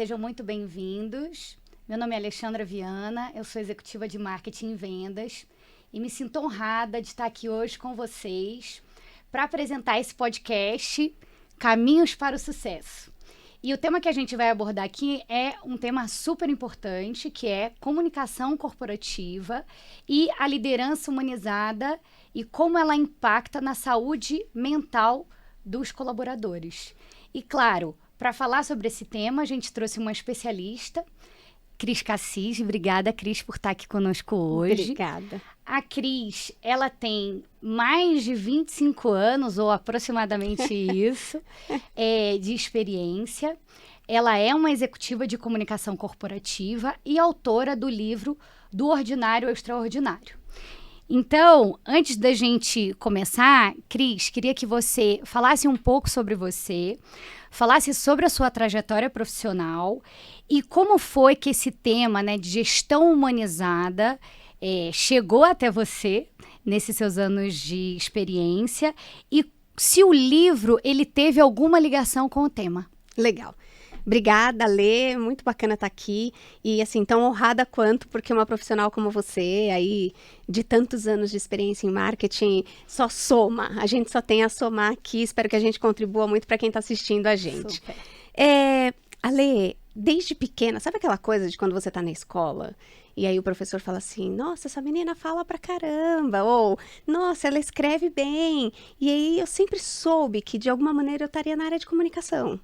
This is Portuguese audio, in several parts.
sejam muito bem-vindos. Meu nome é Alexandra Viana, eu sou executiva de marketing e vendas e me sinto honrada de estar aqui hoje com vocês para apresentar esse podcast Caminhos para o Sucesso. E o tema que a gente vai abordar aqui é um tema super importante, que é comunicação corporativa e a liderança humanizada e como ela impacta na saúde mental dos colaboradores. E claro, para falar sobre esse tema, a gente trouxe uma especialista, Cris Cassis. Obrigada, Cris, por estar aqui conosco hoje. Obrigada. A Cris, ela tem mais de 25 anos, ou aproximadamente isso, de experiência. Ela é uma executiva de comunicação corporativa e autora do livro Do Ordinário ao Extraordinário. Então, antes da gente começar, Cris, queria que você falasse um pouco sobre você, falasse sobre a sua trajetória profissional e como foi que esse tema, né, de gestão humanizada chegou até você nesses seus anos de experiência e se o livro ele teve alguma ligação com o tema. Legal. Obrigada, Lê, muito bacana estar aqui e assim, tão honrada quanto, porque uma profissional como você, aí, de tantos anos de experiência em marketing, só soma, a gente só tem a somar aqui, espero que a gente contribua muito para quem está assistindo a gente. Super. Lê, desde pequena, sabe aquela coisa de quando você está na escola? E aí o professor fala assim, nossa, essa menina fala pra caramba, ou, nossa, ela escreve bem. E aí eu sempre soube que de alguma maneira eu estaria na área de comunicação.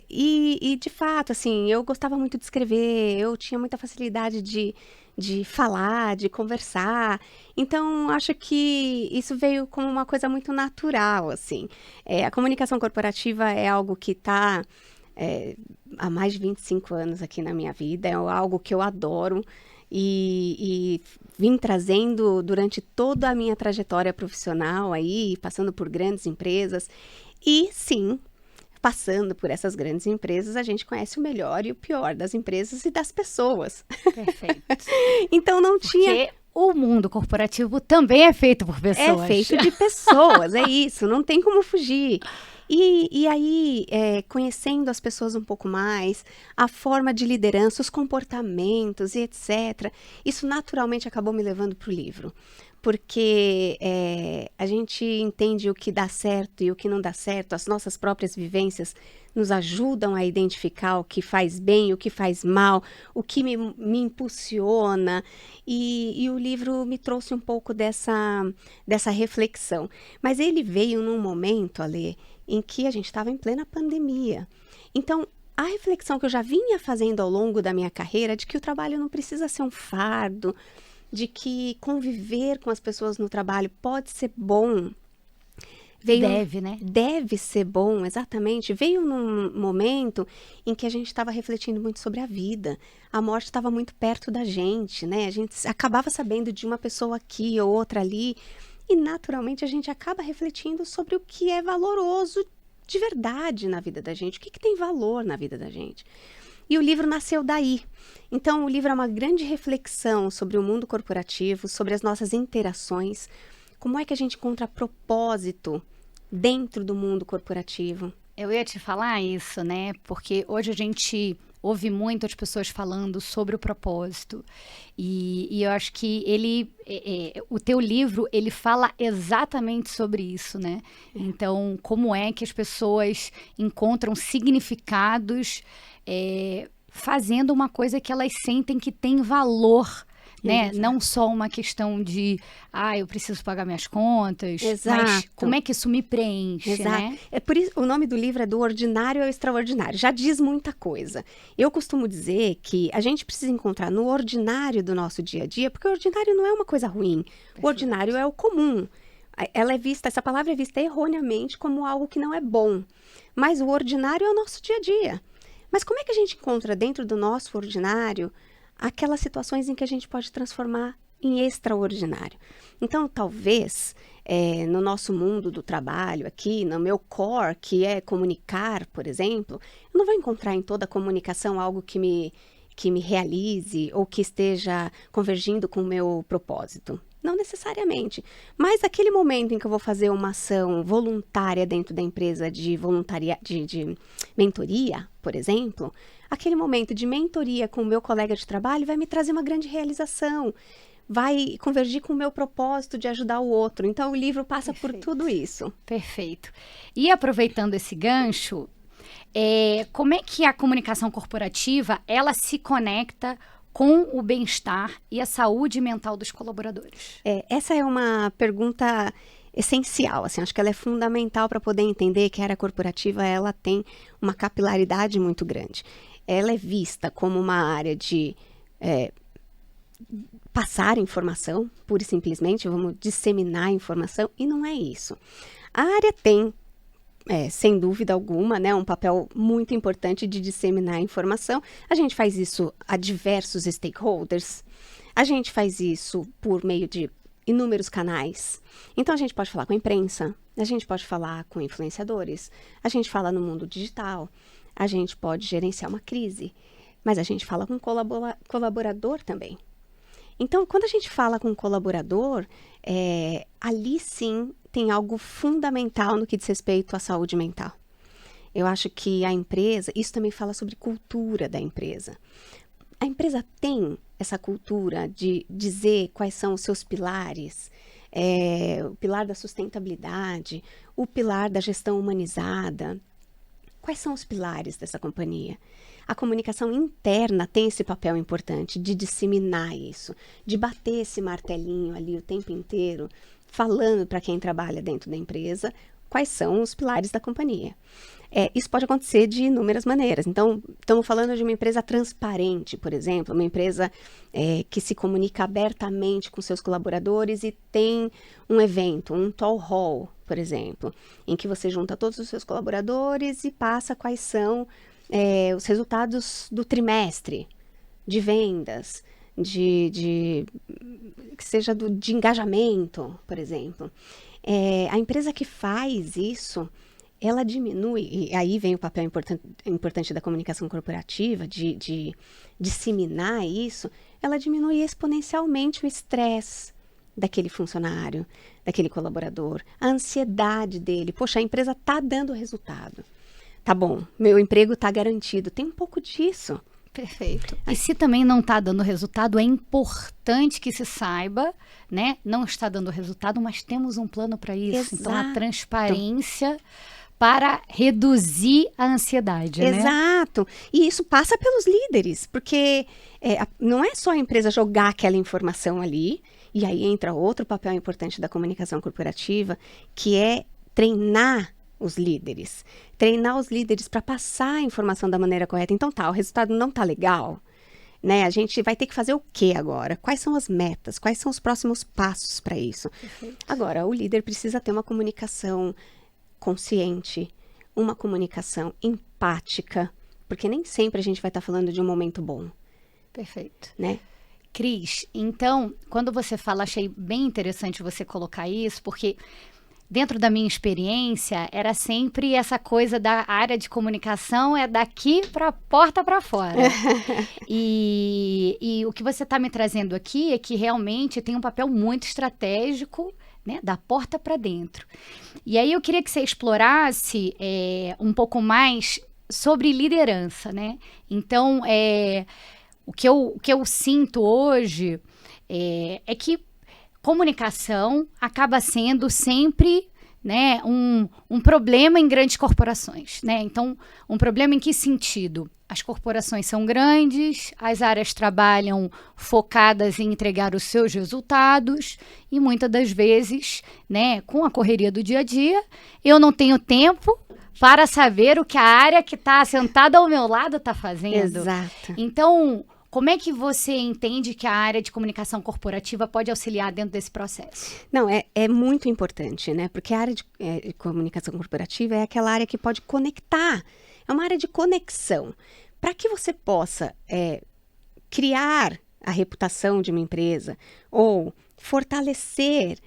E de fato, assim, eu gostava muito de escrever, eu tinha muita facilidade de falar, de conversar, então acho que isso veio como uma coisa muito natural, assim. A comunicação corporativa é algo que está há mais de 25 anos aqui na minha vida, é algo que eu adoro e vim trazendo durante toda a minha trajetória profissional aí, passando por grandes empresas e sim, passando por essas grandes empresas, a gente conhece o melhor e o pior das empresas e das pessoas. Perfeito. Então não tinha... Porque o mundo corporativo também é feito por pessoas. É feito de pessoas, é isso, não tem como fugir. E aí, conhecendo as pessoas um pouco mais, a forma de liderança, os comportamentos e etc., isso naturalmente acabou me levando para o livro. Porque a gente entende o que dá certo e o que não dá certo, as nossas próprias vivências nos ajudam a identificar o que faz bem, o que faz mal, o que me impulsiona, e o livro me trouxe um pouco dessa reflexão. Mas ele veio num momento, Alê, em que a gente estava em plena pandemia. Então, a reflexão que eu já vinha fazendo ao longo da minha carreira de que o trabalho não precisa ser um fardo, de que conviver com as pessoas no trabalho pode ser bom. Deve, né? Deve ser bom, exatamente. Veio num momento em que a gente estava refletindo muito sobre a vida. A morte estava muito perto da gente, né? A gente acabava sabendo de uma pessoa aqui ou outra ali. E, naturalmente, a gente acaba refletindo sobre o que é valoroso de verdade na vida da gente. O que tem valor na vida da gente. E o livro nasceu daí. Então, o livro é uma grande reflexão sobre o mundo corporativo, sobre as nossas interações, como é que a gente encontra propósito dentro do mundo corporativo. Eu ia te falar isso, né? Porque hoje a gente ouve muito as pessoas falando sobre o propósito. E eu acho que o teu livro, ele fala exatamente sobre isso, né? Então, como é que as pessoas encontram significados fazendo uma coisa que elas sentem que tem valor, né? Exato. Não só uma questão de, eu preciso pagar minhas contas, Exato. Mas como é que isso me preenche, Exato. Né? É por isso, o nome do livro é Do Ordinário ao Extraordinário, já diz muita coisa. Eu costumo dizer que a gente precisa encontrar no ordinário do nosso dia a dia, porque o ordinário não é uma coisa ruim, Perfeito. O ordinário é o comum. Essa palavra é vista erroneamente como algo que não é bom, mas o ordinário é o nosso dia a dia. Mas como é que a gente encontra dentro do nosso ordinário aquelas situações em que a gente pode transformar em extraordinário? Então, talvez, no nosso mundo do trabalho aqui, no meu core, que é comunicar, por exemplo, eu não vou encontrar em toda a comunicação algo que me realize ou que esteja convergindo com o meu propósito. Não necessariamente. Mas aquele momento em que eu vou fazer uma ação voluntária dentro da empresa de de mentoria, por exemplo, aquele momento de mentoria com o meu colega de trabalho vai me trazer uma grande realização, vai convergir com o meu propósito de ajudar o outro. Então, o livro passa por tudo isso. Perfeito. E aproveitando esse gancho, como é que a comunicação corporativa, ela se conecta com o bem-estar e a saúde mental dos colaboradores? Essa é uma pergunta essencial, assim, acho que ela é fundamental para poder entender que a área corporativa ela tem uma capilaridade muito grande. Ela é vista como uma área de passar informação, pura e simplesmente, vamos disseminar informação, e não é isso. A área tem, sem dúvida alguma, né, um papel muito importante de disseminar informação. A gente faz isso a diversos stakeholders, a gente faz isso por meio de inúmeros canais. Então, a gente pode falar com a imprensa, a gente pode falar com influenciadores, a gente fala no mundo digital, a gente pode gerenciar uma crise, mas a gente fala com colaborador também. Então, quando a gente fala com um colaborador, ali sim tem algo fundamental no que diz respeito à saúde mental. Eu acho que a empresa, isso também fala sobre cultura da empresa. A empresa tem essa cultura de dizer quais são os seus pilares, o pilar da sustentabilidade, o pilar da gestão humanizada. Quais são os pilares dessa companhia? A comunicação interna tem esse papel importante de disseminar isso, de bater esse martelinho ali o tempo inteiro, falando para quem trabalha dentro da empresa quais são os pilares da companhia. Isso pode acontecer de inúmeras maneiras. Então, estamos falando de uma empresa transparente, por exemplo, uma empresa que se comunica abertamente com seus colaboradores e tem um evento, um town hall, por exemplo, em que você junta todos os seus colaboradores e passa quais são os resultados do trimestre, de vendas, que seja de engajamento, por exemplo. A empresa que faz isso, ela diminui, e aí vem o papel importante da comunicação corporativa, de disseminar isso, ela diminui exponencialmente o estresse daquele funcionário, daquele colaborador, a ansiedade dele. Poxa, a empresa está dando resultado. Tá bom, meu emprego está garantido. Tem um pouco disso. Perfeito. E se também não está dando resultado, é importante que se saiba, né? Não está dando resultado, mas temos um plano para isso. Exato. Então, a transparência para reduzir a ansiedade, né? Exato. E isso passa pelos líderes, porque não é só a empresa jogar aquela informação ali, e aí entra outro papel importante da comunicação corporativa, que é treinar os líderes. Treinar os líderes para passar a informação da maneira correta. Então o resultado não tá legal, né? A gente vai ter que fazer o que agora? Quais são as metas? Quais são os próximos passos para isso? Perfeito. Agora, o líder precisa ter uma comunicação consciente, uma comunicação empática, porque nem sempre a gente vai estar falando de um momento bom. Perfeito. Né? Cris, então, quando você fala, achei bem interessante você colocar isso, porque dentro da minha experiência, era sempre essa coisa da área de comunicação daqui para a porta para fora. E o que você está me trazendo aqui é que realmente tem um papel muito estratégico, né, da porta para dentro. E aí eu queria que você explorasse um pouco mais sobre liderança, né? Então, o que eu sinto hoje é que comunicação acaba sendo sempre, né, um problema em grandes corporações, né? Então, um problema em que sentido? As corporações são grandes, as áreas trabalham focadas em entregar os seus resultados e muitas das vezes, né, com a correria do dia a dia, eu não tenho tempo para saber o que a área que está sentada ao meu lado está fazendo. Exato. Então, como é que você entende que a área de comunicação corporativa pode auxiliar dentro desse processo? Não, é muito importante, né? Porque a área de comunicação corporativa é aquela área que pode conectar. É uma área de conexão. Para que você possa criar a reputação de uma empresa ou fortalecer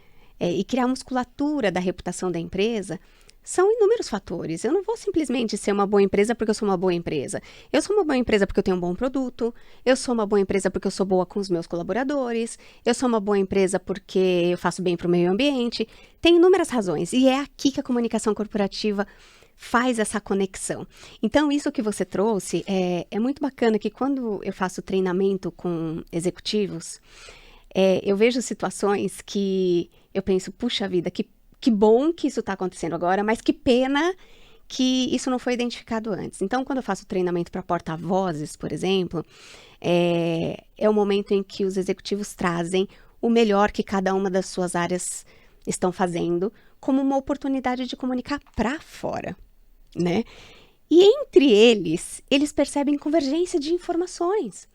e criar a musculatura da reputação da empresa, São inúmeros fatores. Eu não vou simplesmente ser uma boa empresa porque eu sou uma boa empresa. Eu sou uma boa empresa porque eu tenho um bom produto. Eu sou uma boa empresa porque eu sou boa com os meus colaboradores. Eu sou uma boa empresa porque eu faço bem para o meio ambiente. Tem inúmeras razões. E é aqui que a comunicação corporativa faz essa conexão. Então, isso que você trouxe é muito bacana, que quando eu faço treinamento com executivos, eu vejo situações que eu penso, puxa vida, que bom que isso está acontecendo agora, mas que pena que isso não foi identificado antes. Então, quando eu faço treinamento para porta-vozes, por exemplo, é o momento em que os executivos trazem o melhor que cada uma das suas áreas estão fazendo como uma oportunidade de comunicar para fora, né? E entre eles percebem convergência de informações.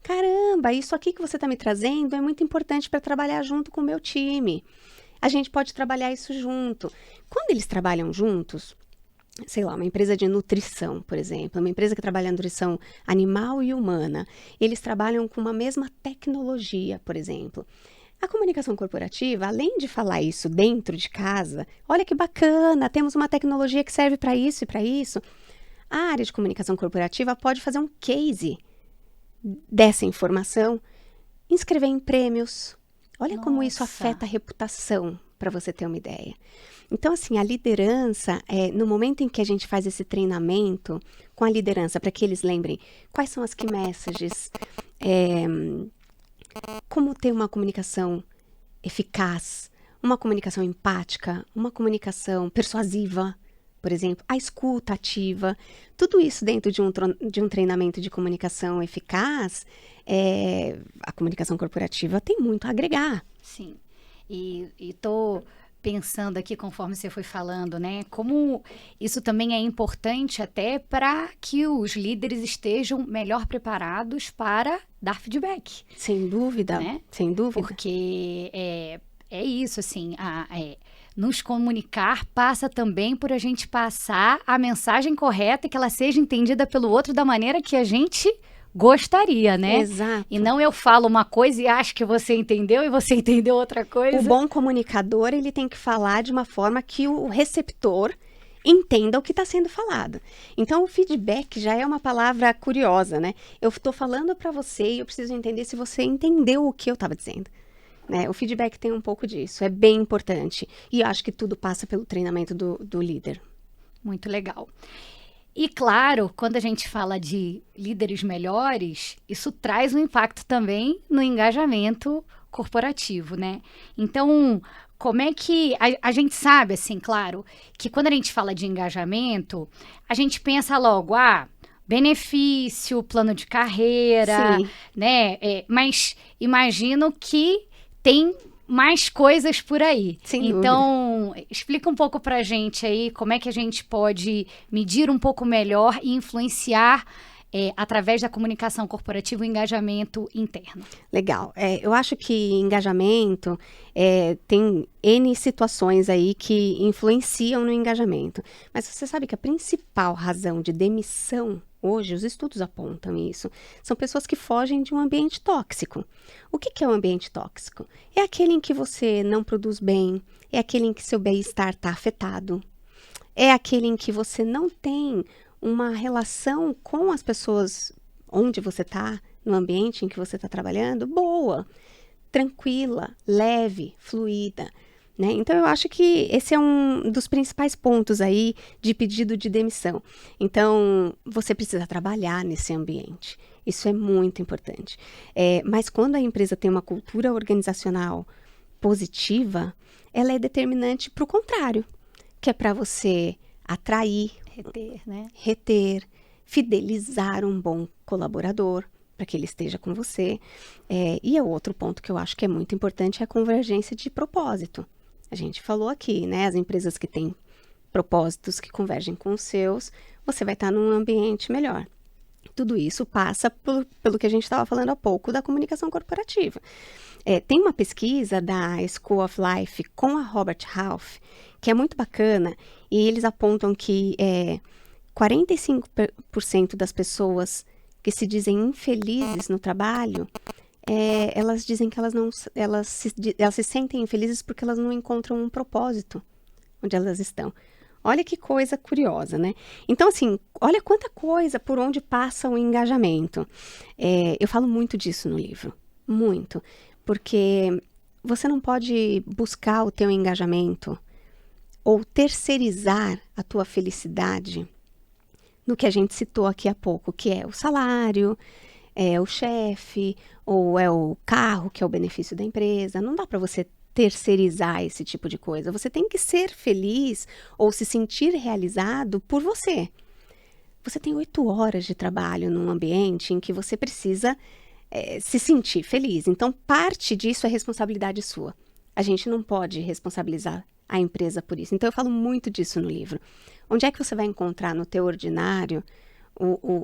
Caramba, isso aqui que você está me trazendo é muito importante para trabalhar junto com o meu time. A gente pode trabalhar isso junto. Quando eles trabalham juntos, sei lá, uma empresa de nutrição, por exemplo, uma empresa que trabalha nutrição animal e humana, eles trabalham com uma mesma tecnologia, por exemplo. A comunicação corporativa, além de falar isso dentro de casa, olha que bacana, temos uma tecnologia que serve para isso e para isso. A área de comunicação corporativa pode fazer um case dessa informação, inscrever em prêmios. Olha como isso afeta a reputação, para você ter uma ideia. Então, assim, a liderança, no momento em que a gente faz esse treinamento com a liderança, para que eles lembrem quais são as key messages, como ter uma comunicação eficaz, uma comunicação empática, uma comunicação persuasiva, por exemplo, a escuta ativa, tudo isso dentro de um treinamento de comunicação eficaz, a comunicação corporativa tem muito a agregar. Sim, e estou pensando aqui, conforme você foi falando, né, como isso também é importante até para que os líderes estejam melhor preparados para dar feedback. Sem dúvida, né? Sem dúvida. Porque é isso, assim, nos comunicar passa também por a gente passar a mensagem correta e que ela seja entendida pelo outro da maneira que a gente gostaria, né? Exato. E não eu falo uma coisa e acho que você entendeu e você entendeu outra coisa. O bom comunicador, ele tem que falar de uma forma que o receptor entenda o que está sendo falado. Então, o feedback já é uma palavra curiosa, né? Eu estou falando para você e eu preciso entender se você entendeu o que eu estava dizendo. Né? O feedback tem um pouco disso, é bem importante. E acho que tudo passa pelo treinamento do líder. Muito legal. E claro, quando a gente fala de líderes melhores, isso traz um impacto também no engajamento corporativo, né? Então, como é que a gente sabe, assim, claro, que quando a gente fala de engajamento, a gente pensa logo, benefício, plano de carreira, Sim. Né? Mas imagino que tem mais coisas por aí. Então, explica um pouco pra gente aí como é que a gente pode medir um pouco melhor e influenciar através da comunicação corporativa o engajamento interno. Legal. Eu acho que engajamento tem N situações aí que influenciam no engajamento. Mas você sabe que a principal razão de demissão hoje, os estudos apontam isso, são pessoas que fogem de um ambiente tóxico. O que é um ambiente tóxico? É aquele em que você não produz bem, é aquele em que seu bem-estar está afetado, é aquele em que você não tem uma relação com as pessoas onde você está, no ambiente em que você está trabalhando, boa, tranquila, leve, fluida. Né? Então, eu acho que esse é um dos principais pontos aí de pedido de demissão. Então, você precisa trabalhar nesse ambiente. Isso é muito importante. Mas quando a empresa tem uma cultura organizacional positiva, ela é determinante para o contrário, que é para você atrair, reter, fidelizar um bom colaborador, para que ele esteja com você. E o outro ponto que eu acho que é muito importante é a convergência de propósito. A gente falou aqui, né? As empresas que têm propósitos que convergem com os seus, você vai estar num ambiente melhor. Tudo isso passa pelo que a gente estava falando há pouco da comunicação corporativa. Tem uma pesquisa da School of Life com a Robert Half, que é muito bacana, e eles apontam que 45% das pessoas que se dizem infelizes no trabalho, elas dizem que elas se sentem infelizes porque elas não encontram um propósito onde elas estão. Olha que coisa curiosa, né? Então, assim, olha quanta coisa por onde passa o engajamento. Eu falo muito disso no livro, muito, porque você não pode buscar o teu engajamento ou terceirizar a tua felicidade no que a gente citou aqui há pouco, que é o salário, é o chefe, ou é o carro, que é o benefício da empresa. Não dá para você terceirizar esse tipo de coisa. Você tem que ser feliz ou se sentir realizado por você. Você tem 8 horas de trabalho num ambiente em que você precisa se sentir feliz. Então, parte disso é responsabilidade sua. A gente não pode responsabilizar a empresa por isso. Então, eu falo muito disso no livro. Onde é que você vai encontrar no teu ordinário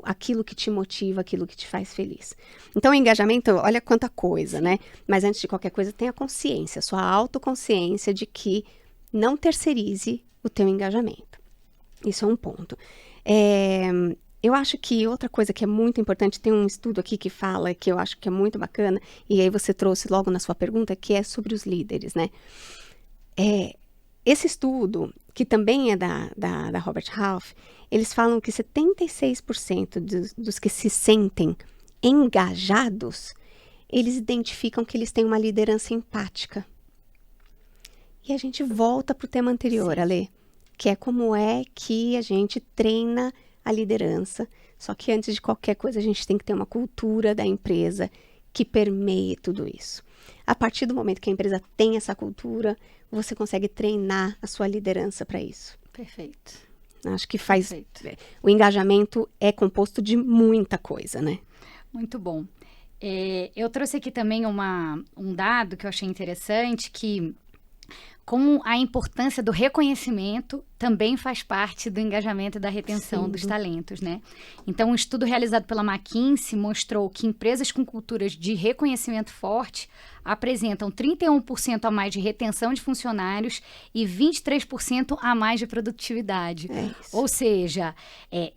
aquilo que te motiva, aquilo que te faz feliz? Então, o engajamento, olha quanta coisa, né? Mas antes de qualquer coisa, tenha consciência, sua autoconsciência de que não terceirize o teu engajamento. Isso é um ponto. Eu acho que outra coisa que é muito importante, tem um estudo aqui que fala, que eu acho que é muito bacana, e aí você trouxe logo na sua pergunta, que é sobre os líderes, né? Esse estudo, que também é da Robert Half, eles falam que 76% dos que se sentem engajados, eles identificam que eles têm uma liderança empática. E a gente volta para o tema anterior, Ale, que é como é que a gente treina a liderança. Só que antes de qualquer coisa, a gente tem que ter uma cultura da empresa que permeie tudo isso. A partir do momento que a empresa tem essa cultura, você consegue treinar a sua liderança para isso. Perfeito. Acho que faz... O engajamento é composto de muita coisa, né? Muito bom. Eu trouxe aqui também um dado que eu achei interessante, que como a importância do reconhecimento também faz parte do engajamento e da retenção dos talentos, né? Então, um estudo realizado pela McKinsey mostrou que empresas com culturas de reconhecimento forte apresentam 31% a mais de retenção de funcionários e 23% a mais de produtividade. Ou seja,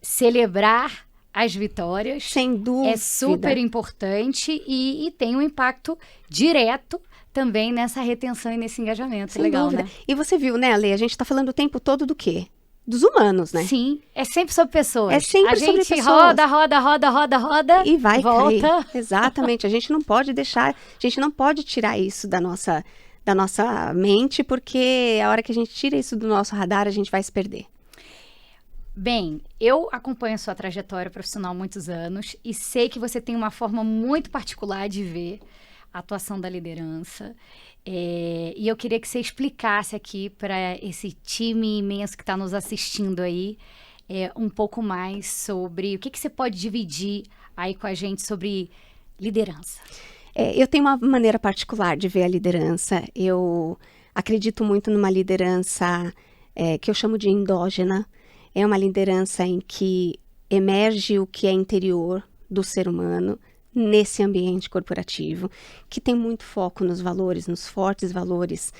celebrar as vitórias sem dúvida, é super importante e tem um impacto direto também nessa retenção e nesse engajamento. Sem legal, dúvida. Né? E você viu, né, Ale? A gente está falando o tempo todo do quê? Dos humanos, né? Sim, é sempre sobre pessoas. É sempre sobre pessoas. roda e vai volta. Cair. Exatamente. A gente não pode deixar, a gente não pode tirar isso da nossa mente, porque a hora que a gente tira isso do nosso radar, a gente vai se perder. Bem, eu acompanho a sua trajetória profissional há muitos anos e sei que você tem uma forma muito particular de ver a atuação da liderança. E eu queria que você explicasse aqui para esse time imenso que está nos assistindo aí um pouco mais sobre o que você pode dividir aí com a gente sobre liderança. Eu tenho uma maneira particular de ver a liderança. Eu acredito muito numa liderança que eu chamo de endógena. É uma liderança em que emerge o que é interior do ser humano nesse ambiente corporativo, que tem muito foco nos valores, nos fortes valores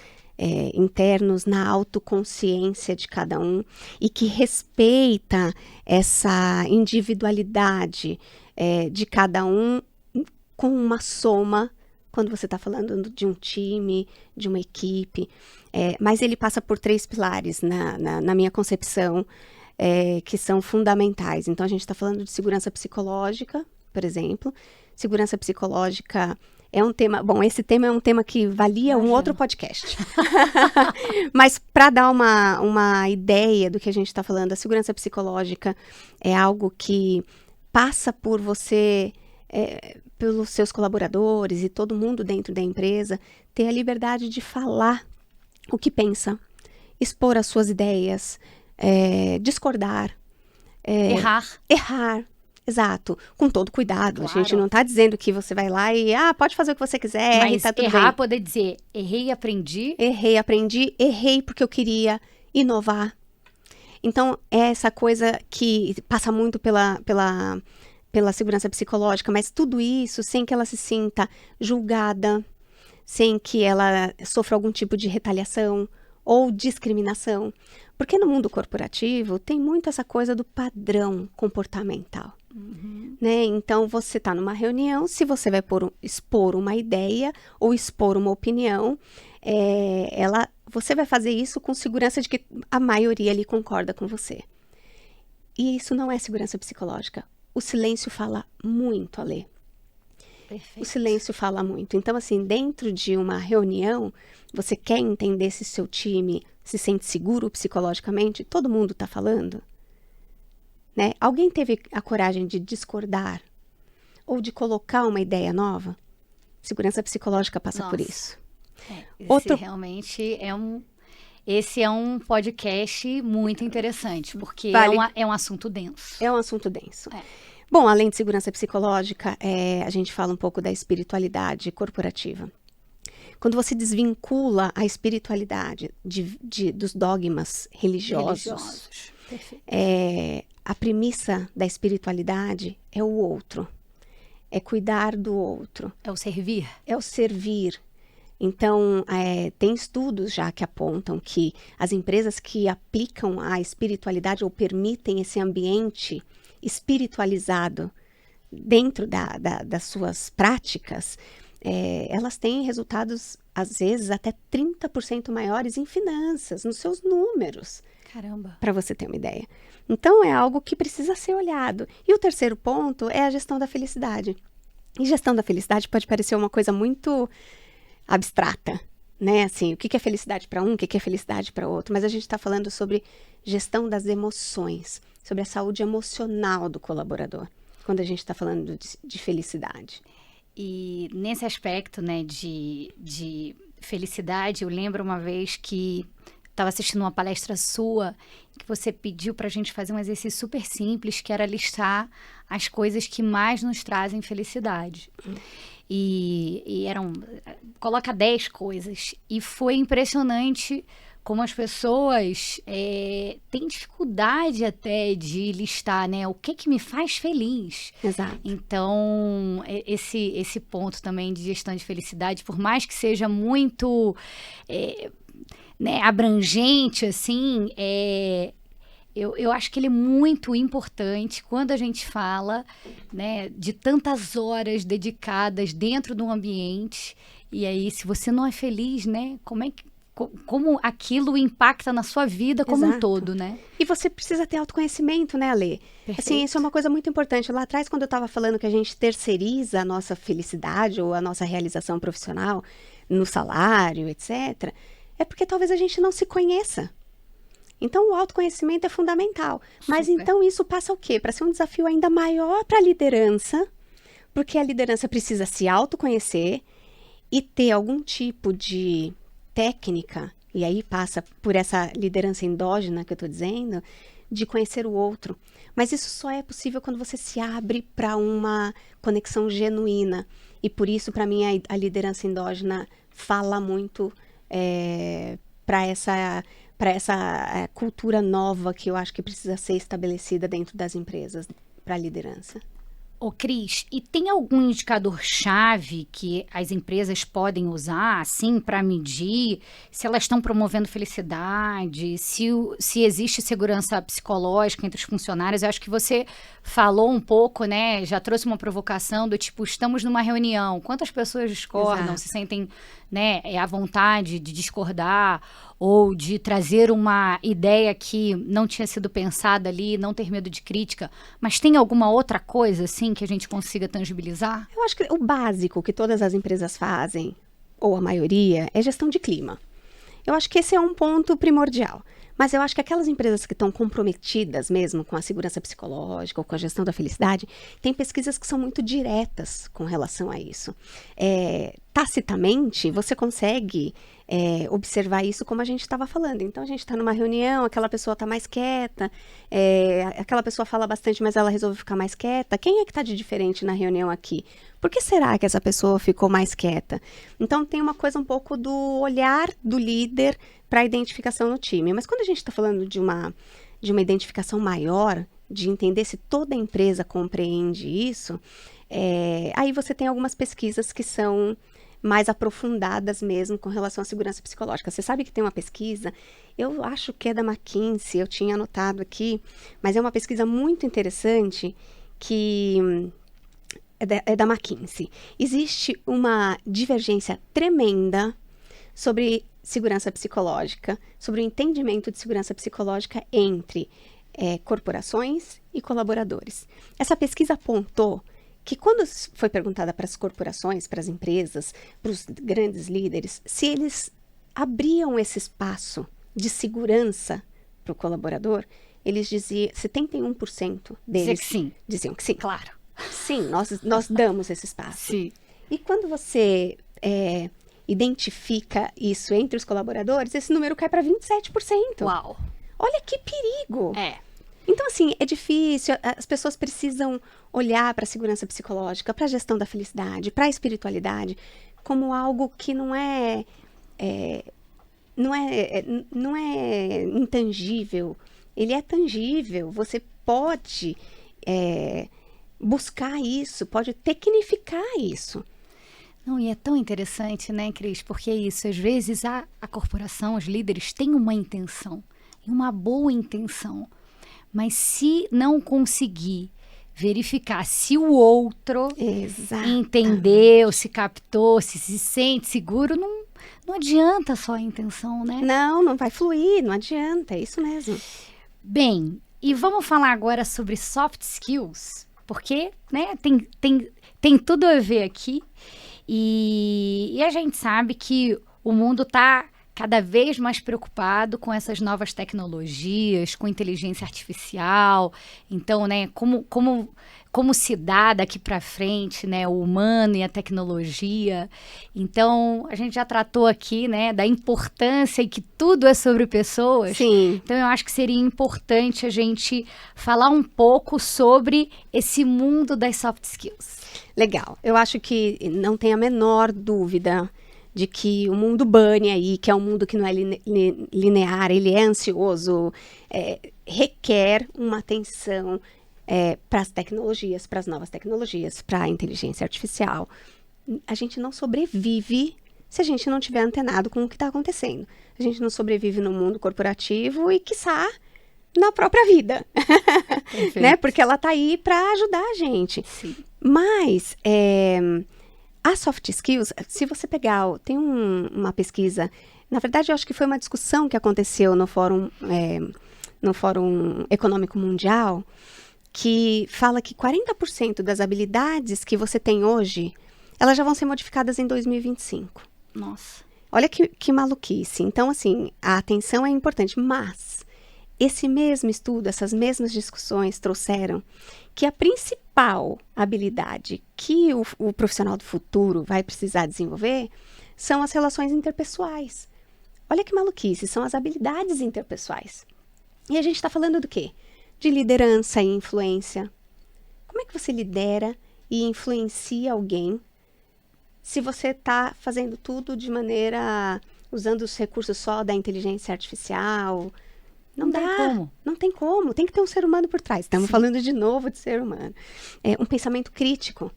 internos, na autoconsciência de cada um e que respeita essa individualidade de cada um com uma soma, quando você está falando de um time, de uma equipe. Mas ele passa por 3 pilares na minha concepção, que são fundamentais. Então, a gente está falando de segurança psicológica, por exemplo. Segurança psicológica é um tema... Bom, esse tema é um tema que valia um outro podcast. Mas para dar uma ideia do que a gente está falando, a segurança psicológica é algo que passa por você, pelos seus colaboradores e todo mundo dentro da empresa, ter a liberdade de falar o que pensa, expor as suas ideias, discordar. Errar. Exato, com todo cuidado. Claro. A gente não está dizendo que você vai lá e pode fazer o que você quiser. Mas tá tudo errar bem. Poder dizer, errei e aprendi. Errei porque eu queria inovar. Então, é essa coisa que passa muito pela segurança psicológica, mas tudo isso sem que ela se sinta julgada, sem que ela sofra algum tipo de retaliação ou discriminação. Porque no mundo corporativo tem muito essa coisa do padrão comportamental. Né? Então, você está numa reunião, se você vai expor uma ideia ou expor uma opinião, você vai fazer isso com segurança de que a maioria ali concorda com você. E isso não é segurança psicológica. O silêncio fala muito, Alê. Perfeito. O silêncio fala muito. Então, assim, dentro de uma reunião, você quer entender se seu time se sente seguro psicologicamente? Todo mundo está falando? Né? Alguém teve a coragem de discordar? Ou de colocar uma ideia nova? Segurança psicológica passa por isso. Realmente esse é um podcast muito interessante, porque é um assunto denso. É um assunto denso. Bom, além de segurança psicológica, a gente fala um pouco da espiritualidade corporativa. Quando você desvincula a espiritualidade dos dogmas religiosos. A premissa da espiritualidade é o outro. É cuidar do outro. É o servir. É o servir. Então, tem estudos já que apontam que as empresas que aplicam a espiritualidade ou permitem esse ambiente espiritualizado dentro das suas práticas, elas têm resultados, às vezes, até 30% maiores em finanças, nos seus números. Caramba! Para você ter uma ideia. Então, é algo que precisa ser olhado. E o terceiro ponto é a gestão da felicidade. E gestão da felicidade pode parecer uma coisa muito abstrata, né? Assim, o que é felicidade para um, o que é felicidade para outro. Mas a gente está falando sobre gestão das emoções, sobre a saúde emocional do colaborador, quando a gente está falando de felicidade. E nesse aspecto, né, de felicidade, eu lembro uma vez que estava assistindo uma palestra sua, que você pediu para a gente fazer um exercício super simples, que era listar as coisas que mais nos trazem felicidade. E eram, coloca 10 coisas. E foi impressionante como as pessoas têm dificuldade até de listar, né? O que me faz feliz. Exato. Então, esse ponto também de gestão de felicidade, por mais que seja muito abrangente, assim, eu acho que ele é muito importante quando a gente fala, né, de tantas horas dedicadas dentro de um ambiente. E aí, se você não é feliz, né, como aquilo impacta na sua vida como um todo, né? E você precisa ter autoconhecimento, né, Alê? Assim, isso é uma coisa muito importante. Lá atrás, quando eu estava falando que a gente terceiriza a nossa felicidade ou a nossa realização profissional no salário, etc., é porque talvez a gente não se conheça. Então, o autoconhecimento é fundamental. Mas então isso passa o quê? Para ser um desafio ainda maior para a liderança, porque a liderança precisa se autoconhecer e ter algum tipo de técnica, e aí passa por essa liderança endógena que eu estou dizendo, de conhecer o outro. Mas isso só é possível quando você se abre para uma conexão genuína. E por isso, para mim, a liderança endógena fala muito para essa cultura nova que eu acho que precisa ser estabelecida dentro das empresas para a liderança. Ô, Cris, e tem algum indicador-chave que as empresas podem usar, assim, para medir se elas estão promovendo felicidade, se existe segurança psicológica entre os funcionários? Eu acho que você falou um pouco, né, já trouxe uma provocação do tipo, estamos numa reunião, quantas pessoas discordam, Exato. se sentem, né, à vontade de discordar ou de trazer uma ideia que não tinha sido pensada ali, não ter medo de crítica, mas tem alguma outra coisa, assim, que a gente consiga tangibilizar? Eu acho que o básico que todas as empresas fazem, ou a maioria, é gestão de clima. Eu acho que esse é um ponto primordial. Mas eu acho que aquelas empresas que estão comprometidas mesmo com a segurança psicológica ou com a gestão da felicidade, tem pesquisas que são muito diretas com relação a isso. Tacitamente, você consegue observar isso como a gente estava falando. Então, a gente está numa reunião, aquela pessoa está mais quieta, aquela pessoa fala bastante, mas ela resolve ficar mais quieta. Quem é que está de diferente na reunião aqui? Por que será que essa pessoa ficou mais quieta? Então, tem uma coisa um pouco do olhar do líder para a identificação no time. Mas quando a gente está falando de uma identificação maior, de entender se toda a empresa compreende isso, aí você tem algumas pesquisas que são mais aprofundadas mesmo com relação à segurança psicológica. Você sabe que tem uma pesquisa, eu acho que é da McKinsey, eu tinha anotado aqui, mas é uma pesquisa muito interessante que é da McKinsey. Existe uma divergência tremenda sobre segurança psicológica, sobre o entendimento de segurança psicológica entre corporações e colaboradores. Essa pesquisa apontou que quando foi perguntada para as corporações, para as empresas, para os grandes líderes, se eles abriam esse espaço de segurança para o colaborador, eles diziam, 71% deles diziam que sim. Claro. Sim, nós damos esse espaço. Sim. E quando você identifica isso entre os colaboradores, esse número cai para 27%. Uau. Olha que perigo! É. Então, assim, é difícil, as pessoas precisam olhar para a segurança psicológica, para a gestão da felicidade, para a espiritualidade, como algo que não é intangível. Ele é tangível, você pode buscar isso, pode tecnificar isso. Não, e é tão interessante, né, Cris? Porque é isso, às vezes a corporação, os líderes têm uma intenção, uma boa intenção, mas se não conseguir verificar se o outro entendeu, se captou, se sente seguro, não adianta só a intenção, né? Não vai fluir, não adianta, é isso mesmo. Bem, e vamos falar agora sobre soft skills, porque, né, tem tudo a ver aqui. E a gente sabe que o mundo está cada vez mais preocupado com essas novas tecnologias, com inteligência artificial. Então, né, como se dá daqui para frente, né, o humano e a tecnologia. Então, a gente já tratou aqui, né, da importância e que tudo é sobre pessoas. Sim. Então, eu acho que seria importante a gente falar um pouco sobre esse mundo das soft skills. Legal. Eu acho que não tem a menor dúvida de que o mundo Bunny aí, que é um mundo que não é linear, ele é ansioso, requer uma atenção para as tecnologias, para as novas tecnologias, para a inteligência artificial. A gente não sobrevive se a gente não tiver antenado com o que está acontecendo. A gente não sobrevive no mundo corporativo e, quiçá, na própria vida, né? Porque ela está aí para ajudar a gente. Sim. Mas a soft skills, se você pegar, tem uma pesquisa, na verdade eu acho que foi uma discussão que aconteceu no Fórum Econômico Mundial, que fala que 40% das habilidades que você tem hoje, elas já vão ser modificadas em 2025. Nossa. Olha que maluquice. Então, assim, a atenção é importante, mas esse mesmo estudo, essas mesmas discussões trouxeram que a principal habilidade que o profissional do futuro vai precisar desenvolver são as relações interpessoais. Olha que maluquice, são as habilidades interpessoais. E a gente está falando do quê? De liderança e influência. Como é que você lidera e influencia alguém se você está fazendo tudo de maneira, usando os recursos só da inteligência artificial? Não dá, não tem como, tem que ter um ser humano por trás. Estamos falando de novo de ser humano. Um pensamento crítico.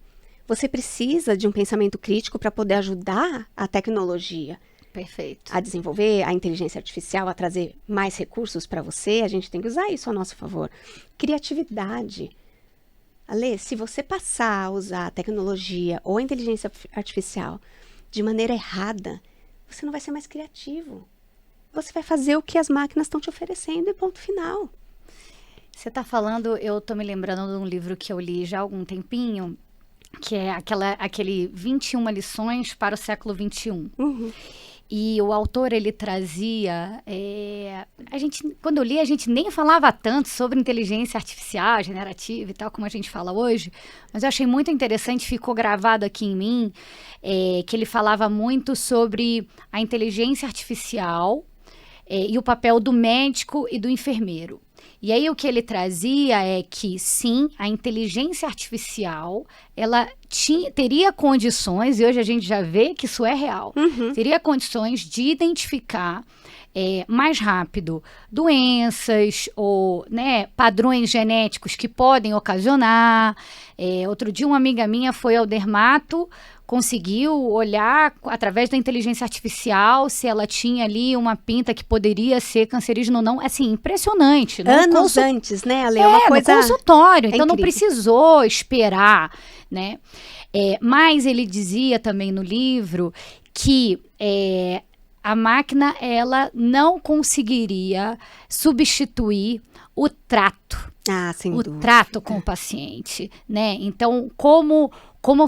Você precisa de um pensamento crítico para poder ajudar a tecnologia. Perfeito. A desenvolver a inteligência artificial, a trazer mais recursos para você. A gente tem que usar isso a nosso favor. Criatividade. Alê, se você passar a usar a tecnologia ou a inteligência artificial de maneira errada, você não vai ser mais criativo. Você vai fazer o que as máquinas estão te oferecendo e ponto final. Você está falando, eu estou me lembrando de um livro que eu li já há algum tempinho, que é aquele 21 lições para o século XXI. Uhum. E o autor, ele trazia... quando eu li, a gente nem falava tanto sobre inteligência artificial, generativa e tal, como a gente fala hoje, mas eu achei muito interessante, ficou gravado aqui em mim, que ele falava muito sobre a inteligência artificial e o papel do médico e do enfermeiro. E aí o que ele trazia é que, sim, a inteligência artificial, ela teria condições, e hoje a gente já vê que isso é real, teria condições de identificar mais rápido doenças ou, né, padrões genéticos que podem ocasionar. Outro dia uma amiga minha foi ao dermato, conseguiu olhar através da inteligência artificial se ela tinha ali uma pinta que poderia ser cancerígena ou não. Assim, impressionante. Anos antes, né, Ale? Uma coisa... no consultório. Então, não incrível. Precisou esperar, né? Mas ele dizia também no livro que a máquina, ela não conseguiria substituir o trato. Sem o dúvida. trato com o paciente, né? Então, como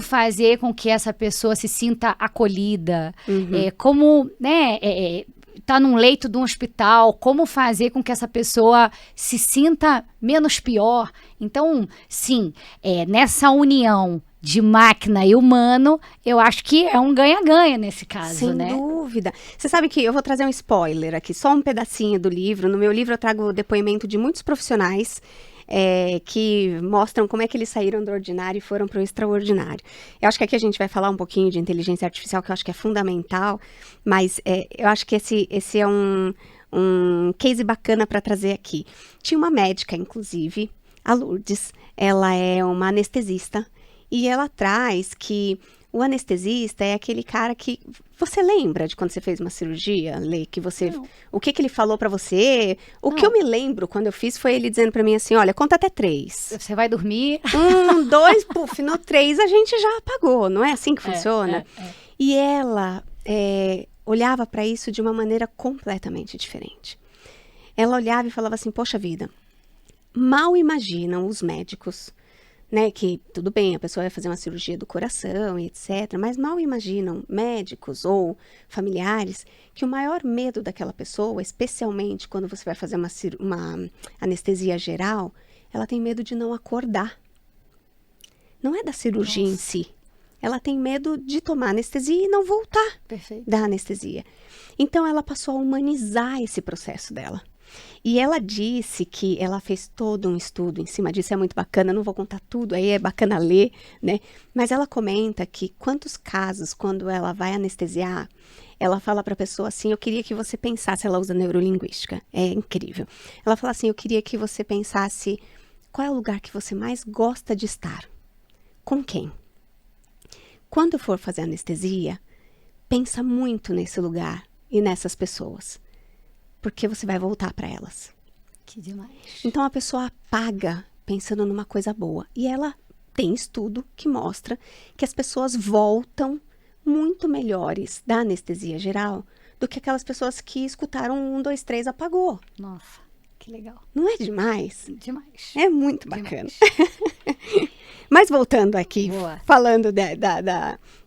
fazer com que essa pessoa se sinta acolhida, como, né, tá num leito de um hospital, como fazer com que essa pessoa se sinta menos pior. Então, sim, nessa união de máquina e humano, eu acho que é um ganha-ganha nesse caso, né? Sem dúvida. Você sabe que eu vou trazer um spoiler aqui, só um pedacinho do livro. No meu livro eu trago o depoimento de muitos profissionais que mostram como é que eles saíram do ordinário e foram para o extraordinário. Eu acho que aqui a gente vai falar um pouquinho de inteligência artificial, que eu acho que é fundamental, mas eu acho que esse é um case bacana para trazer aqui. Tinha uma médica, inclusive, a Lourdes, ela é uma anestesista, e ela traz que o anestesista é aquele cara que... Você lembra de quando você fez uma cirurgia, Lê? Que você... Não. O que ele falou pra você? O que eu me lembro quando eu fiz foi ele dizendo pra mim assim, olha, conta até 3. Você vai dormir... 1, 2, puf, no 3 a gente já apagou. Não é assim que funciona? E ela olhava pra isso de uma maneira completamente diferente. Ela olhava e falava assim, poxa vida, mal imaginam os médicos... Né, que tudo bem, a pessoa vai fazer uma cirurgia do coração e etc, mas mal imaginam médicos ou familiares que o maior medo daquela pessoa, especialmente quando você vai fazer uma anestesia geral, ela tem medo de não acordar. Não é da cirurgia em si. Ela tem medo de tomar anestesia e não voltar da anestesia. Então ela passou a humanizar esse processo dela. E ela disse que ela fez todo um estudo em cima disso, é muito bacana, não vou contar tudo, aí é bacana ler, né? Mas ela comenta que quantos casos, quando ela vai anestesiar, ela fala para a pessoa assim, eu queria que você pensasse, ela usa neurolinguística, é incrível. Ela fala assim, eu queria que você pensasse, qual é o lugar que você mais gosta de estar? Com quem? Quando for fazer anestesia, pensa muito nesse lugar e nessas pessoas. Porque você vai voltar para elas. Que demais. Então a pessoa apaga pensando numa coisa boa. E ela tem estudo que mostra que as pessoas voltam muito melhores da anestesia geral do que aquelas pessoas que escutaram 1, 2, 3, apagou. Nossa, que legal. Não é demais? Demais. É muito bacana. Mas voltando aqui, falando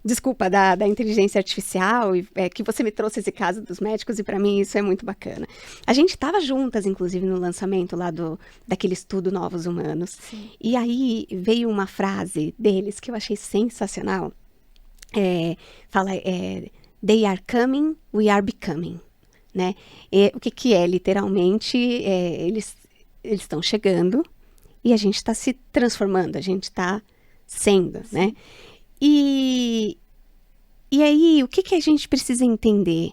desculpa, da inteligência artificial, que você me trouxe esse caso dos médicos, e para mim isso é muito bacana. A gente estava juntas, inclusive, no lançamento lá daquele estudo Novos Humanos. Sim. E aí veio uma frase deles que eu achei sensacional. Fala, they are coming, we are becoming. Né? O que é? Literalmente, eles estão chegando, e a gente está se transformando, a gente está sendo, né? E aí, o que a gente precisa entender?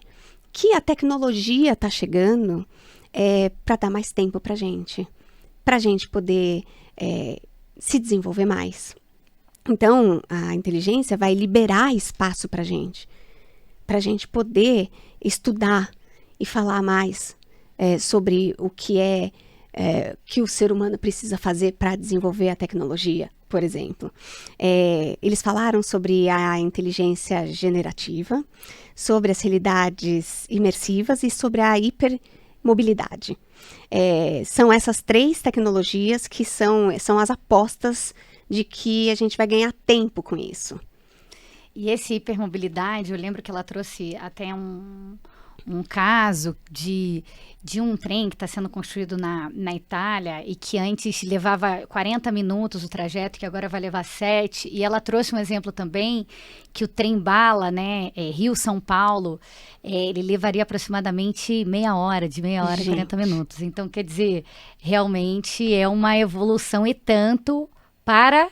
Que a tecnologia está chegando para dar mais tempo para a gente poder se desenvolver mais. Então, a inteligência vai liberar espaço para a gente poder estudar e falar mais sobre o que que o ser humano precisa fazer para desenvolver a tecnologia, por exemplo. Eles falaram sobre a inteligência generativa, sobre as realidades imersivas e sobre a hipermobilidade. São essas 3 tecnologias que são as apostas de que a gente vai ganhar tempo com isso. E esse hipermobilidade, eu lembro que ela trouxe até um caso de um trem que está sendo construído na Itália e que antes levava 40 minutos o trajeto, que agora vai levar 7. E ela trouxe um exemplo também que o trem-bala, né, Rio-São Paulo, ele levaria aproximadamente meia hora, de meia hora a 40 minutos. Então, quer dizer, realmente é uma evolução e tanto para...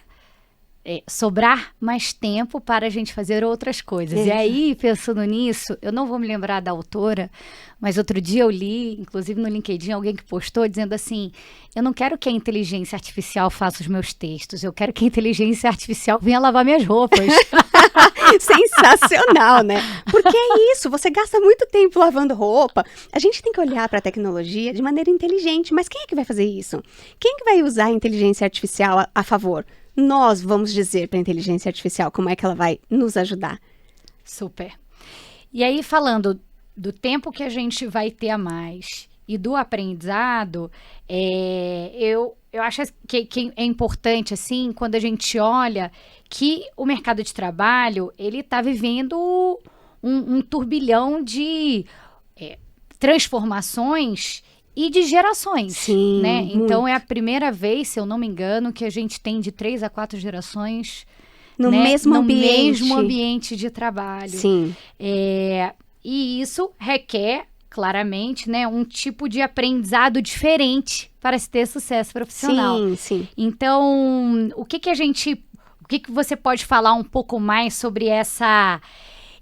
sobrar mais tempo para a gente fazer outras coisas. E aí, pensando nisso, eu não vou me lembrar da autora, mas outro dia eu li, inclusive no LinkedIn, alguém que postou dizendo assim, eu não quero que a inteligência artificial faça os meus textos, eu quero que a inteligência artificial venha lavar minhas roupas. Sensacional, né? Porque é isso, você gasta muito tempo lavando roupa. A gente tem que olhar para a tecnologia de maneira inteligente, mas quem é que vai fazer isso? Quem é que vai usar a inteligência artificial a favor? Nós vamos dizer para a inteligência artificial como é que ela vai nos ajudar. Super. E aí, falando do tempo que a gente vai ter a mais e do aprendizado, eu acho que é importante, assim, quando a gente olha que o mercado de trabalho, ele está vivendo um turbilhão de transformações e de gerações, Sim, né? Então, muito. é a primeira vez, se eu não me engano, que a gente tem de 3 a 4 gerações, No né, mesmo no ambiente. mesmo ambiente de trabalho. Sim, E isso requer, claramente, né, um tipo de aprendizado diferente para se ter sucesso profissional. sim, sim. Então, o que você pode falar um pouco mais sobre essa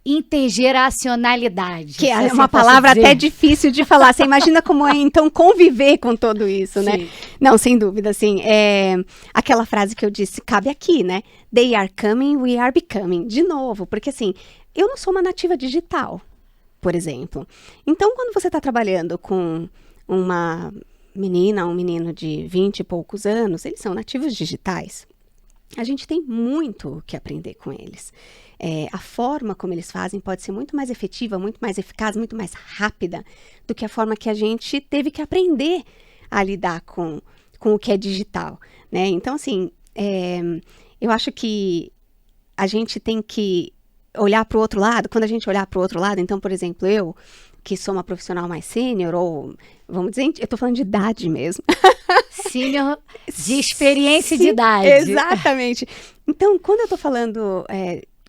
intergeracionalidade? Que se é assim uma eu posso palavra dizer? até difícil de falar. Você imagina como é, então, conviver com tudo isso, né? Sim. Não, sem dúvida, assim, aquela frase que eu disse, cabe aqui, né? They are coming, we are becoming. De novo, porque assim, eu não sou uma nativa digital, por exemplo. Então, quando você está trabalhando com uma menina, um menino de 20 e poucos anos, eles são nativos digitais. A gente tem muito o que aprender com eles. A forma como eles fazem pode ser muito mais efetiva, muito mais eficaz, muito mais rápida do que a forma que a gente teve que aprender a lidar com o que é digital, né? Então, assim, eu acho que a gente tem que olhar para o outro lado. Quando a gente olhar para o outro lado, então, por exemplo, eu, que sou uma profissional mais sênior, ou, vamos dizer, eu estou falando de idade mesmo. Sênior de experiência e de Sim, idade. exatamente. Então, quando eu estou falando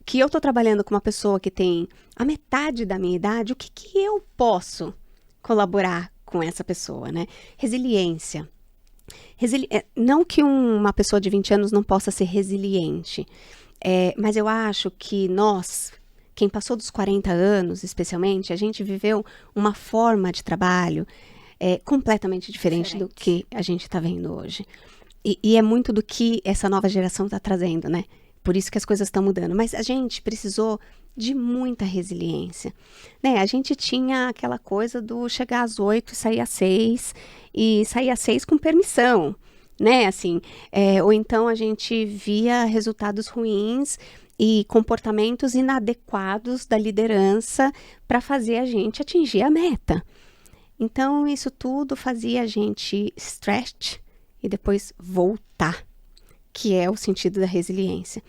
que eu estou trabalhando com uma pessoa que tem a metade da minha idade, o que eu posso colaborar com essa pessoa, né? Resiliência. Não que uma pessoa de 20 anos não possa ser resiliente, mas eu acho que nós, quem passou dos 40 anos, especialmente, a gente viveu uma forma de trabalho completamente diferente do que a gente está vendo hoje. E é muito do que essa nova geração está trazendo, né? Por isso que as coisas estão mudando. Mas a gente precisou de muita resiliência, né? A gente tinha aquela coisa do chegar às 8 e sair às 6 com permissão, né? Assim, ou então a gente via resultados ruins e comportamentos inadequados da liderança para fazer a gente atingir a meta. Então, isso tudo fazia a gente stretch e depois voltar, que é o sentido da resiliência.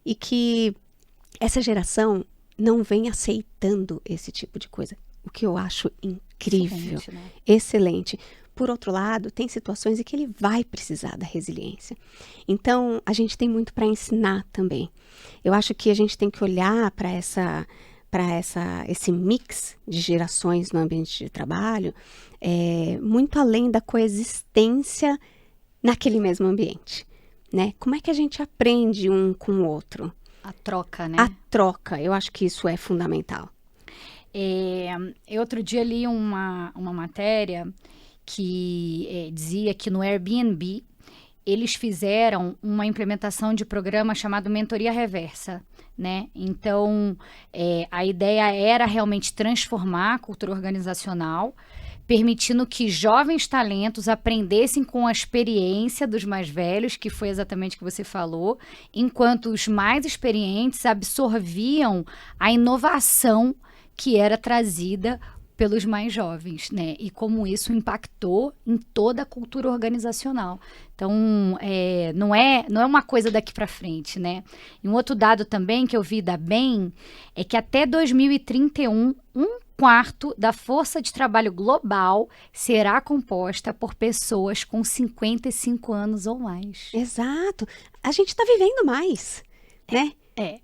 E que essa geração não vem aceitando esse tipo de coisa, o que eu acho incrível, Excelente, né? excelente. Por outro lado, tem situações em que ele vai precisar da resiliência. Então, a gente tem muito para ensinar também. Eu acho que a gente tem que olhar para esse mix de gerações no ambiente de trabalho, muito além da coexistência naquele mesmo ambiente, né? Como é que a gente aprende um com o outro? A troca, né? A troca, eu acho que isso é fundamental. Eu outro dia li uma matéria que dizia que no Airbnb eles fizeram uma implementação de programa chamado Mentoria Reversa, né? Então, a ideia era realmente transformar a cultura organizacional, permitindo que jovens talentos aprendessem com a experiência dos mais velhos, que foi exatamente o que você falou, enquanto os mais experientes absorviam a inovação que era trazida pelos mais jovens, né? E como isso impactou em toda a cultura organizacional. Então, não é uma coisa daqui para frente, né? E um outro dado também que eu vi da BEM é que até 2031, um quarto da força de trabalho global será composta por pessoas com 55 anos ou mais. Exato. A gente está vivendo mais, né?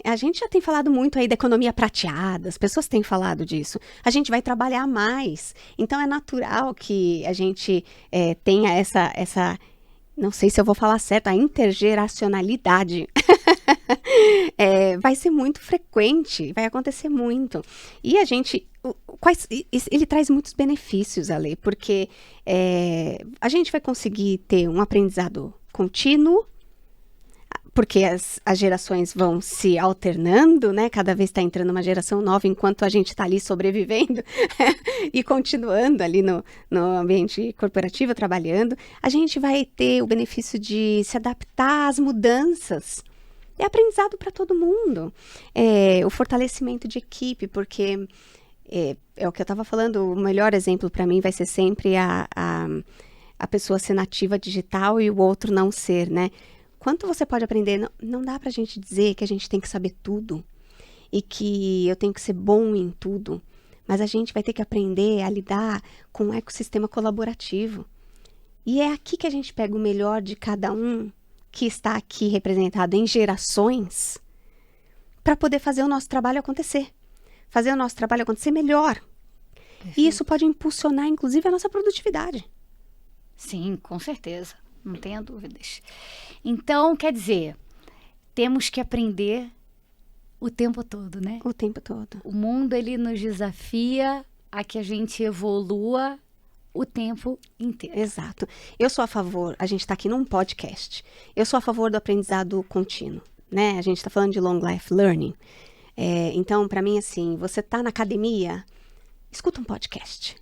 A gente já tem falado muito aí da economia prateada, as pessoas têm falado disso. A gente vai trabalhar mais, então é natural que a gente tenha essa, não sei se eu vou falar certo, a intergeracionalidade. Vai ser muito frequente, vai acontecer muito. E a gente, ele traz muitos benefícios, Ale, porque a gente vai conseguir ter um aprendizado contínuo, porque as gerações vão se alternando, né? Cada vez está entrando uma geração nova, enquanto a gente está ali sobrevivendo e continuando ali no ambiente corporativo, trabalhando. A gente vai ter o benefício de se adaptar às mudanças. É aprendizado para todo mundo. O fortalecimento de equipe, porque É o que eu estava falando, o melhor exemplo para mim vai ser sempre a pessoa ser nativa digital e o outro não ser, né? Quanto você pode aprender? Não dá pra gente dizer que a gente tem que saber tudo e que eu tenho que ser bom em tudo, mas a gente vai ter que aprender a lidar com um ecossistema colaborativo. E é aqui que a gente pega o melhor de cada um que está aqui representado em gerações para poder fazer o nosso trabalho acontecer. Fazer o nosso trabalho acontecer melhor. Perfeito. E isso pode impulsionar, inclusive, a nossa produtividade. Sim, com certeza. Não tenha dúvidas. Então, quer dizer, temos que aprender o tempo todo, né? O tempo todo. O mundo, ele nos desafia a que a gente evolua o tempo inteiro. Exato. Eu sou a favor, a gente está aqui num podcast, eu sou a favor do aprendizado contínuo, né? A gente está falando de long life learning. Então, para mim, assim, você tá na academia, escuta um podcast.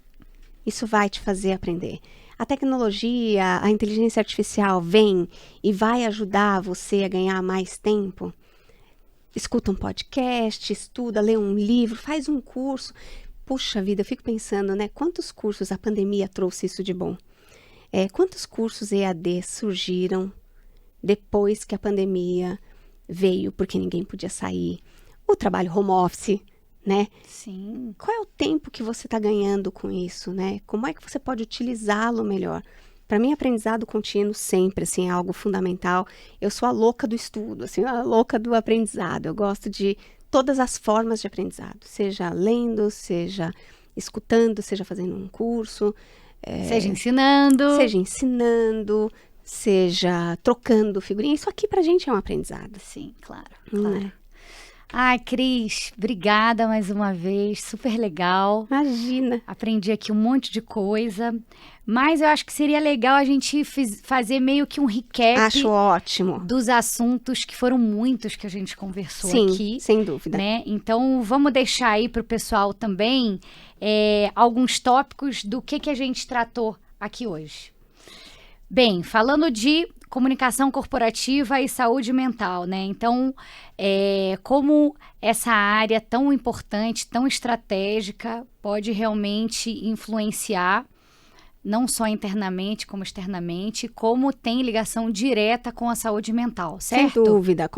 Isso vai te fazer aprender. A tecnologia, a inteligência artificial vem e vai ajudar você a ganhar mais tempo. Escuta um podcast, estuda, lê um livro, faz um curso. Puxa vida, eu fico pensando, né? Quantos cursos a pandemia trouxe isso de bom? Quantos cursos EAD surgiram depois que a pandemia veio, porque ninguém podia sair? O trabalho home office, né? Sim. Qual é o tempo que você está ganhando com isso, né? Como é que você pode utilizá-lo melhor? Para mim, aprendizado contínuo sempre, assim, é algo fundamental. Eu sou a louca do estudo, assim, a louca do aprendizado. Eu gosto de todas as formas de aprendizado, seja lendo, seja escutando, seja fazendo um curso. Seja ensinando. Seja trocando figurinha. Isso aqui pra gente é um aprendizado. Sim, claro, claro. Ai, Cris, obrigada mais uma vez, super legal. Imagina. Aprendi aqui um monte de coisa, mas eu acho que seria legal a gente fazer meio que um recap. Acho ótimo. Dos assuntos que foram muitos que a gente conversou Sim, aqui. sem dúvida. Né? Então, vamos deixar aí para o pessoal também alguns tópicos do que a gente tratou aqui hoje. Bem, falando de comunicação corporativa e saúde mental, né? Então, como essa área tão importante, tão estratégica, pode realmente influenciar, não só internamente como externamente, como tem ligação direta com a saúde mental, certo? Sem dúvida.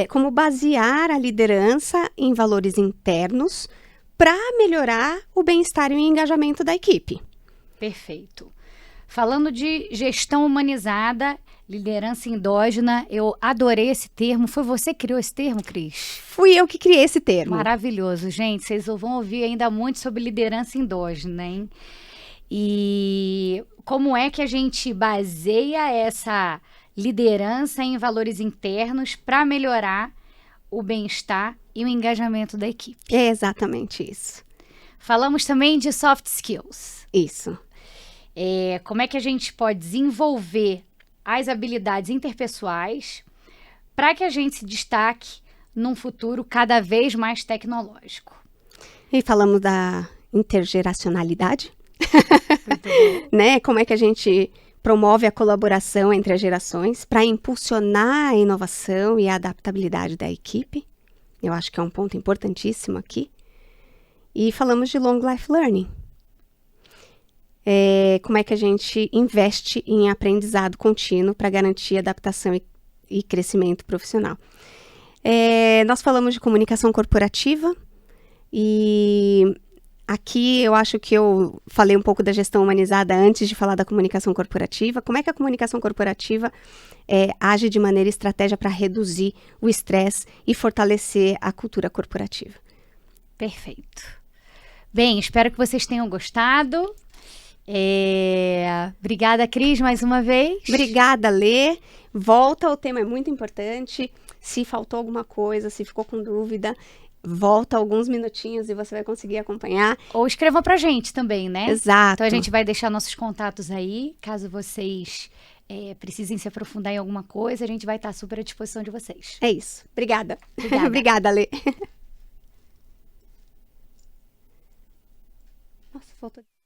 Como basear a liderança em valores internos para melhorar o bem-estar e o engajamento da equipe. Perfeito. Falando de gestão humanizada, liderança endógena, eu adorei esse termo. Foi você que criou esse termo, Cris? Fui eu que criei esse termo. Maravilhoso, gente. Vocês vão ouvir ainda muito sobre liderança endógena, hein? E como é que a gente baseia essa liderança em valores internos para melhorar o bem-estar e o engajamento da equipe? É exatamente isso. Falamos também de soft skills. Isso. Como é que a gente pode desenvolver as habilidades interpessoais para que a gente se destaque num futuro cada vez mais tecnológico. E falamos da intergeracionalidade, né? Como é que a gente promove a colaboração entre as gerações para impulsionar a inovação e a adaptabilidade da equipe. Eu acho que é um ponto importantíssimo aqui. E falamos de long life learning. Como é que a gente investe em aprendizado contínuo para garantir adaptação e crescimento profissional. Nós falamos de comunicação corporativa e aqui eu acho que eu falei um pouco da gestão humanizada antes de falar da comunicação corporativa. Como é que a comunicação corporativa age de maneira estratégica para reduzir o estresse e fortalecer a cultura corporativa? Perfeito. Bem, espero que vocês tenham gostado. Obrigada, Cris, mais uma vez. Obrigada, Lê. Volta, o tema é muito importante. Se faltou alguma coisa, se ficou com dúvida, volta alguns minutinhos e você vai conseguir acompanhar. Ou escrevam pra gente também, né? Exato. Então a gente vai deixar nossos contatos aí, caso vocês precisem se aprofundar em alguma coisa, a gente vai estar super à disposição de vocês. É isso. Obrigada. Obrigada. Obrigada, Lê. Nossa, faltou...